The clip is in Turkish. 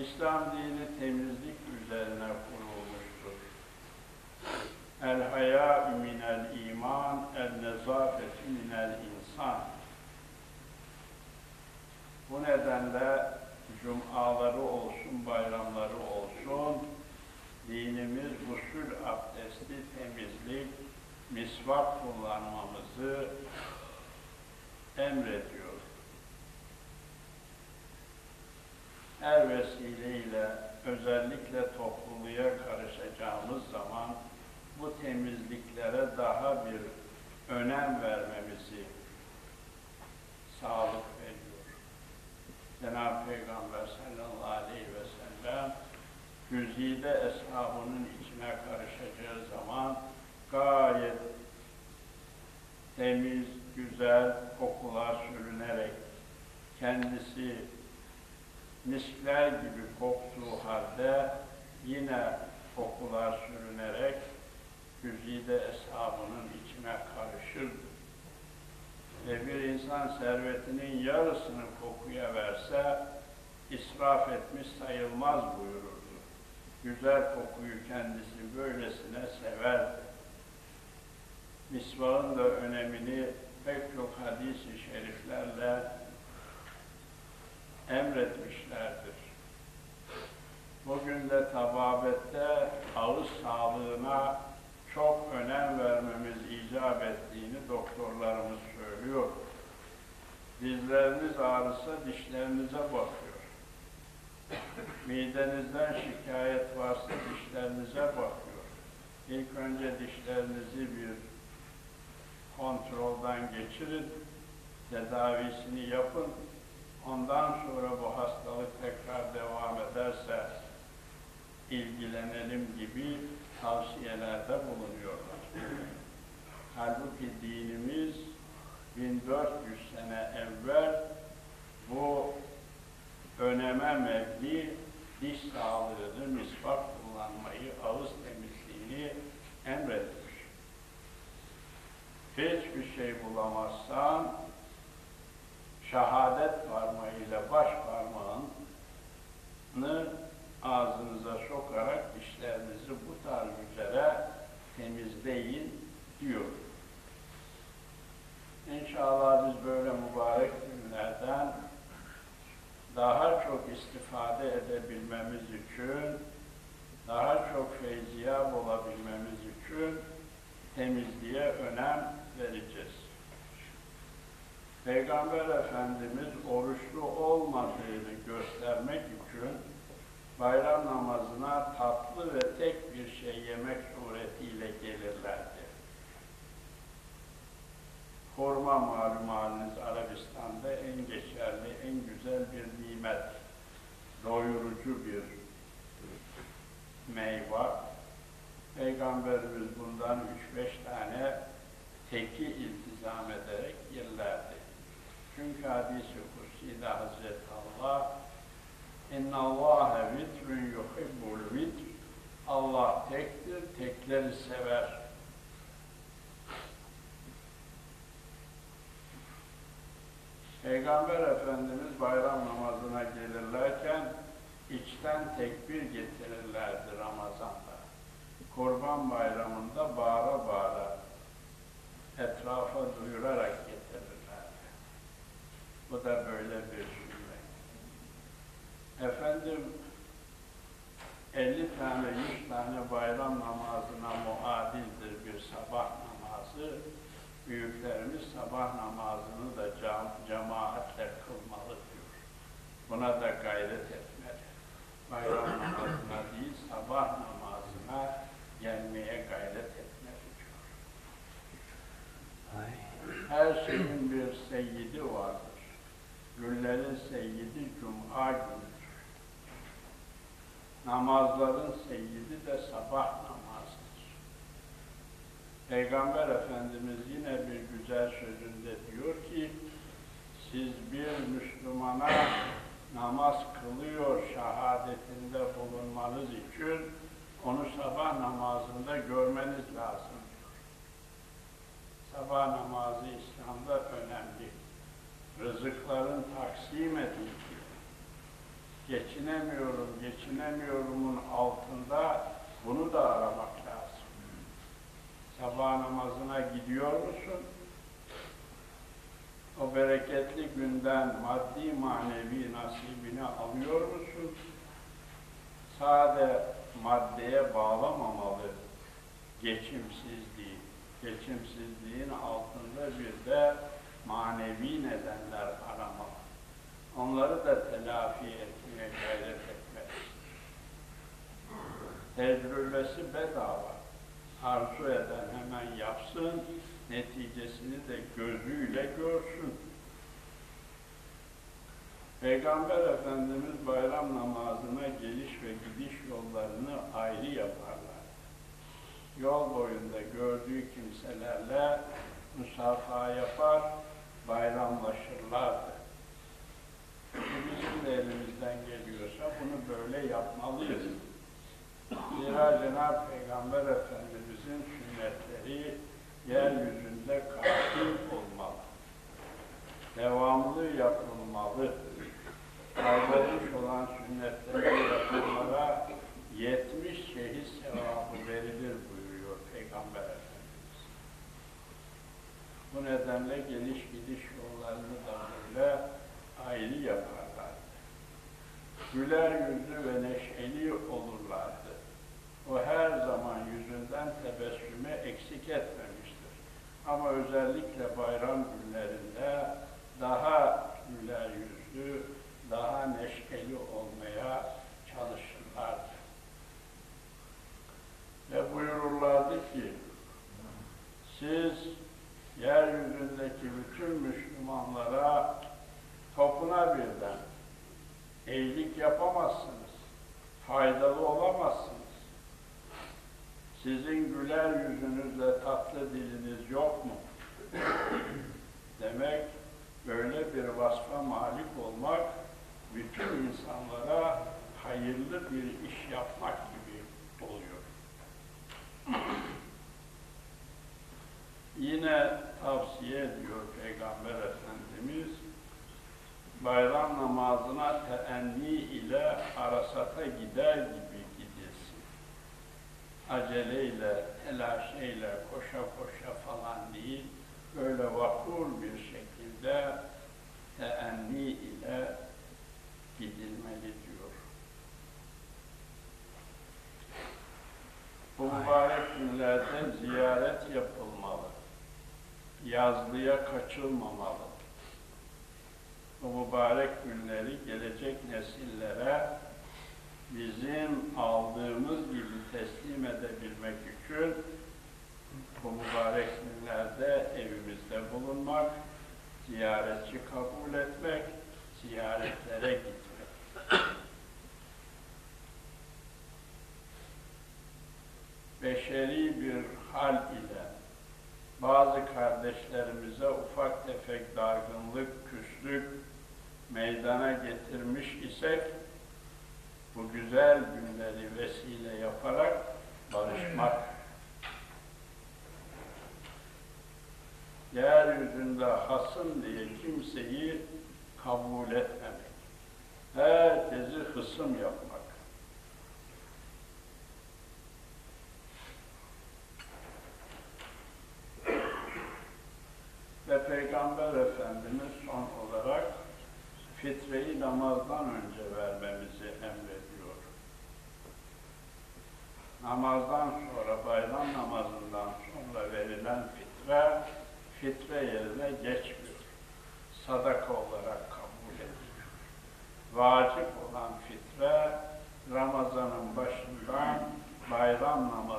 İslam dini temizlik üzerine kurulmuştur. El-hayâ minel iman, el-nezâfetü minel insan. Bu nedenle cumaları olsun, bayramları olsun, dinimiz gusül abdesti, temizlik, misvak kullanmamızı emrediyor. Her vesileyle, özellikle topluluğa karışacağımız zaman bu temizliklere daha bir önem vermemizi sağlık veriyor. Cenab-ı Peygamber sallallahu aleyhi ve sellem güzide eshabının içine karışacağı zaman gayet temiz, güzel kokular sürünerek kendisi miskler gibi koktuğu halde yine kokular sürünerek güzide eshabının içine karışır. Ve bir insan servetinin yarısını kokuya verse israf etmiş sayılmaz buyururdu. Güzel kokuyu kendisi böylesine severdi. Misvağın da önemini pek çok hadis-i şeriflerle emretmişlerdir. Bugün de tababette ağız sağlığına çok önem vermemiz icap ettiğini doktorlarımız söylüyor. Dizleriniz ağrısa dişlerinize bakıyor. Midenizden şikayet varsa dişlerinize bakıyor. İlk önce dişlerinizi bir kontroldan geçirin, tedavisini yapın. Ondan sonra bu hastalık tekrar devam ederse ilgilenelim gibi tavsiyelerde bulunuyorlar. Halbuki dinimiz 1400 sene evvel bu öneme mebni diş sağlığını, misvak kullanmayı, ağız temizliğini emretmiş. Hiçbir şey bulamazsan şehadet parmağıyla baş parmağını ağzınıza sokarak dişlerinizi bu tarz üzere temizleyin diyor. İnşallah biz böyle mübarek günlerden daha çok istifade edebilmemiz için, daha çok feyziyab olabilmemiz için temizliğe önem vereceğiz. Peygamber Efendimiz oruçlu olmadığını göstermek için bayram namazına tatlı ve tek bir şey yemek suretiyle gelirlerdi. Hurma malum haliniz Arabistan'da en geçerli, en güzel bir nimet, doyurucu bir meyve. Peygamberimiz bundan 3-5 tane teki iltizam ederek yerlerdi. Çünkü hadis-i kutsi'de Hazreti Allah اِنَّ اللّٰهَ وِتْرٌ يُحِبُّ الْوِتْرِ Allah tektir, tekleri sever. Peygamber Efendimiz bayram namazına gelirlerken içten tekbir getirirlerdi Ramazan'da. Kurban Bayramı'nda bağıra bağıra etrafa duyurarak getirirlerdi. Bu da böyle bir sünnet. Efendim 50 tane, 100 tane bayram namazına muadildir bir sabah namazı. Büyüklerimiz sabah namazını da cemaatle kılmalı diyor. Buna da gayret etmeli. Bayram namazına değil, sabah namazına gelmeye gayret etmeli diyor. Her şeyin bir seyyidi vardır. Günlerin seyyidi Cuma günüdür. Namazların seyyidi de sabah namazıdır. Peygamber Efendimiz yine bir güzel sözünde diyor ki, siz bir Müslümana namaz kılıyor şehadetinde bulunmanız için onu sabah namazında görmeniz lazım diyor. Sabah namazı İslam'da önemli. Rızıkların taksim edildiği, geçinemiyorumun altında bunu da aramak lazım. Sabah namazına gidiyor musun? O bereketli günden maddi manevi nasibini alıyor musun? Sade maddeye bağlamamalı geçimsizliği. Geçimsizliğin altında bir de manevi nedenler aramalı. Onları da telafi etmeye gayret etmek. Tecrübesi bedava. Arzu eden hemen yapsın, neticesini de gözüyle görsün. Peygamber Efendimiz bayram namazına geliş ve gidiş yollarını ayrı yaparlar. Yol boyunda gördüğü kimselerle musafaha yapar, bayramlaşırlardı. Bizim de elimizden geliyorsa bunu böyle yapmalıyız. Zira Cenab-ı Peygamber Efendimizin sünnetleri yeryüzünde kaim olmalı. Devamlı yapılmalı. Kaybolmuş olan sünnetleri yapanlara 70 şehit sevabı verilir buyuruyor Peygamber Efendimiz. Bu nedenle geliş gidiş yollarını da böyle ayrı yaparlardı. Güler yüzlü ve neşeli olurlardı. O her zaman yüzünden tebessümü eksik etmemiştir. Ama özellikle bayram günlerinde daha güler yüzlü, daha neşeli olmaya çalışırlardı. Ve buyururlardı ki, siz yeryüzündeki bütün Müslümanlara topuna birden iyilik yapamazsınız, faydalı olamazsınız. Sizin güler yüzünüzle tatlı diliniz yok mu? Demek, böyle bir vasfa malik olmak, bütün insanlara hayırlı bir iş yapmak gibi oluyor. Yine tavsiye ediyor Peygamber Efendimiz, bayram namazına teenni ile Arasat'a gider gibi gidilsin. Aceleyle, telaşeyle, koşa koşa falan değil, böyle vakur bir şekilde teenni ile gidilmeli diyor. Bu mübarek günlerde ziyaret yapılmalı. Yazlıya kaçılmamalı. Bu mübarek günleri gelecek nesillere bizim aldığımız gibi teslim edebilmek için bu mübarek günlerde evimizde bulunmak, ziyaretçi kabul etmek, ziyaretlere gitmek. Beşeri bir hal ile bazı kardeşlerimize ufak tefek dargınlık, küslük meydana getirmiş isek, bu güzel günleri vesile yaparak barışmak. Yeryüzünde hasım diye kimseyi kabul etmemek. Herkesi hısım yapmak. Ve Peygamber Efendimiz son olarak fitreyi namazdan önce vermemizi emrediyor. Namazdan sonra, bayram namazından sonra verilen fitre yerine geçmiyor. Sadaka olarak kabul ediliyor. Vacip olan fitre, Ramazan'ın başından bayram namazı